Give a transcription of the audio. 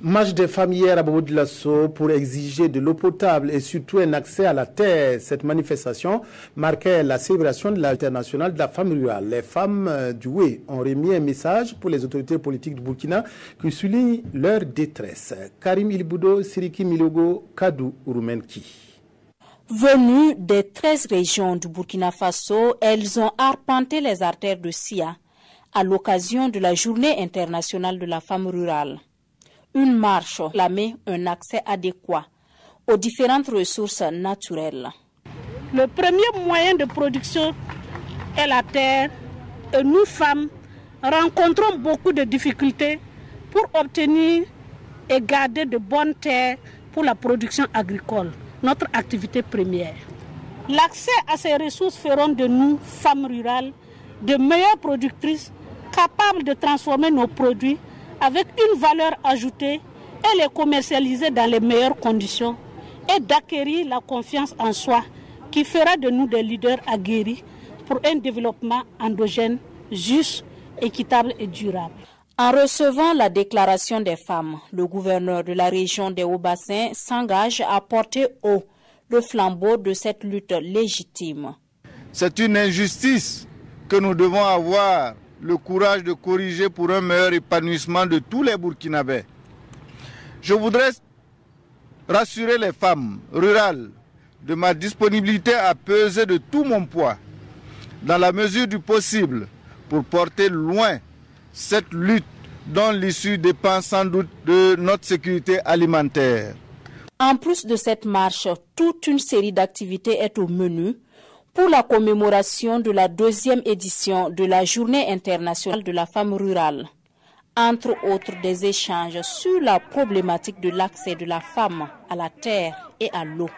Marche des femmes hier à Bobo Dioulasso pour exiger de l'eau potable et surtout un accès à la terre. Cette manifestation marquait la célébration de l'Internationale de la femme rurale. Les femmes du Wé ont remis un message pour les autorités politiques du Burkina qui soulignent leur détresse. Karim Ilboudo, Siriki Milogo, Kadou Urumenki. Venues des 13 régions du Burkina Faso, elles ont arpenté les artères de Sia à l'occasion de la Journée internationale de la femme rurale. Une marche réclamait un accès adéquat aux différentes ressources naturelles. Le premier moyen de production est la terre et nous femmes rencontrons beaucoup de difficultés pour obtenir et garder de bonnes terres pour la production agricole, notre activité première. L'accès à ces ressources feront de nous, femmes rurales, de meilleures productrices capables de transformer nos produits avec une valeur ajoutée et les commercialiser dans les meilleures conditions et d'acquérir la confiance en soi qui fera de nous des leaders aguerris pour un développement endogène, juste, équitable et durable. En recevant la déclaration des femmes, le gouverneur de la région des Hauts-Bassins s'engage à porter haut le flambeau de cette lutte légitime. C'est une injustice que nous devons avoir le courage de corriger pour un meilleur épanouissement de tous les Burkinabés. Je voudrais rassurer les femmes rurales de ma disponibilité à peser de tout mon poids, dans la mesure du possible, pour porter loin cette lutte dont l'issue dépend sans doute de notre sécurité alimentaire. En plus de cette marche, toute une série d'activités est au menu pour la commémoration de la 2e édition de la Journée internationale de la femme rurale. Entre autres, des échanges sur la problématique de l'accès de la femme à la terre et à l'eau.